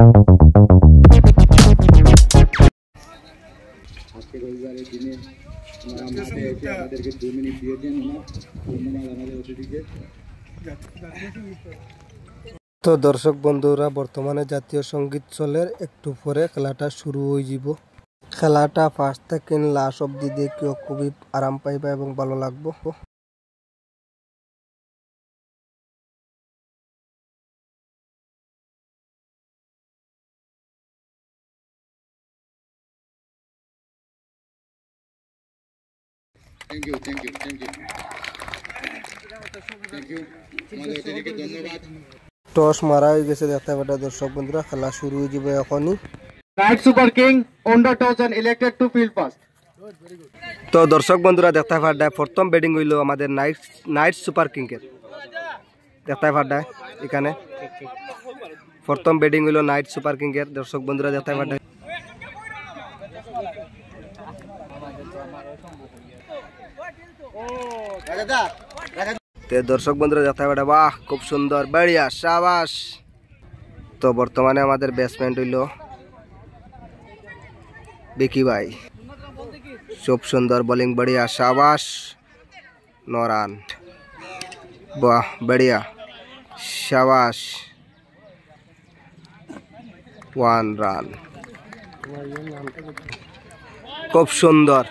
আজকে রবিবারের দিনে আমরা মাঠে এসে আমাদেরকে 2 মিনিট দিয়েছেন ধন্যবাদ আমাদের অতিথিকে। তো দর্শক বন্ধুরা, বর্তমানে জাতীয় সঙ্গীত চলের একটু পরে খেলাটা শুরু হয়ে যাব। খেলাটা ফার্স্ট থেকে লাস্ট অব্দি দেখিও খুবই আরাম পাইবা এবং ভালো লাগবো। থ্যাংক ইউ আমাদের অতিথিকে ধন্যবাদ। টস মারা হয়ে গেছে দেখতে পাটা দর্শক বন্ধুরা, খেলা শুরু হয়ে যাবে এখনই। Knight Super King on the toss and elected to field first. তো দর্শক বন্ধুরা দেখতে পাড্ডায় প্রথম ব্যাটিং হইল আমাদের নাইট সুপার কিং এর। দেখতে পাড্ডায় এখানে প্রথম ব্যাটিং হইল নাইট সুপার কিং এর। দর্শক বন্ধুরা দেখতে পাড্ডায় দর্শক বন্ধুরা দেখতে পাড্ডা, বাহ খুব সুন্দর, বড়িয়া, শাবাশ। তো বর্তমানে আমাদের ব্যাটসম্যান হইল বিকি ভাই, খুব সুন্দর বোলিং, বড়িয়া, শাবাশ, 9 রান, বাহ বড়িয়া, শাবাশ, 1 রান, খুব সুন্দর,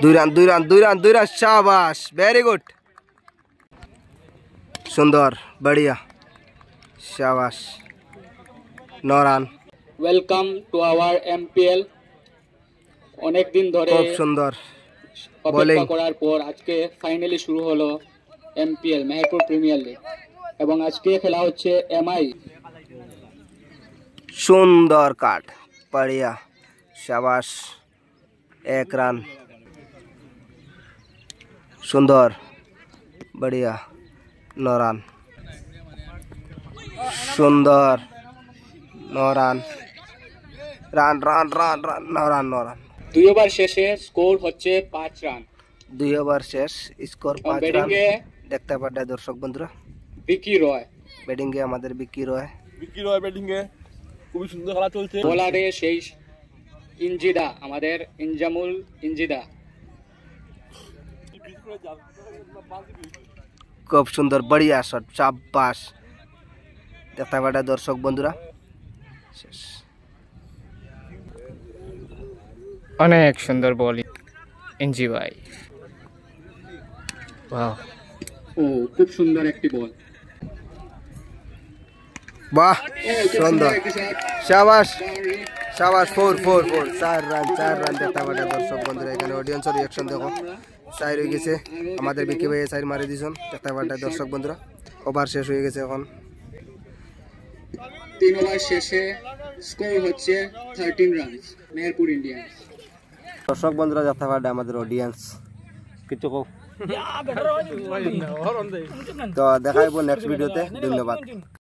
2 রান, শাবাশ, ভেরি গুড, সুন্দর, বড়িয়া, শাবাশ, 9 run. Welcome to our MPL. অনেক দিন ধরে খুব সুন্দর অপেক্ষা করার পর আজকে ফাইনালি শুরু হলো এমপিএল, মেহেরপুর প্রিমিয়ার লিগ, এবং আজকে খেলা হচ্ছে এমআই। সুন্দর কাট, বড়িয়া, শাবাশ, 1 রান, সুন্দর, বড়িয়া, 9 রান, সুন্দর, 9 রান, 9 রান। 2 ওভার শেষে স্কোর হচ্ছে 5 রান। 2 ওভার শেষ, স্কোর 5 রান। ব্যাটিংয়ে দেখতে পাড্ডা দর্শক বন্ধুরা, বিকি রয়। ব্যাটিংয়ে আমাদের বিকি রয় ব্যাটিংয়ে খুবই সুন্দর খেলা চলছে। বোলারে সেই ইনজিদা, আমাদের ইনজামুল ইনজিদা। খুব সুন্দর, বড়িয়া শট, শাবাশ। দেখতে পাড্ডা দর্শক বন্ধুরা, শেষ। অনেক সুন্দর বোলিং এনজি ভাই, ও খুব সুন্দর একটি বল, বাহ সুন্দর, শাবাশ, 4 রান। দেখতে পাড্ডা দর্শক বন্ধুরা, এখানে অডিয়েন্সের রিঅ্যাকশন দেখো, 4 হয়ে গেছে আমাদের বিকি ভাই 4 মারি দিয়েছেন। দেখতে পাড্ডা দর্শক বন্ধুরা, ওভার শেষ হয়ে গেছে এখন। 3 ওভার শেষে স্কোর হচ্ছে 13 রান, মেহেরপুর ইন্ডিয়ান্স। দর্শক বন্ধুরা দেখতে পাড্ডা আমাদের অডিয়েন্স কিছু তো দেখাইব নেক্সট ভিডিওতে। ধন্যবাদ।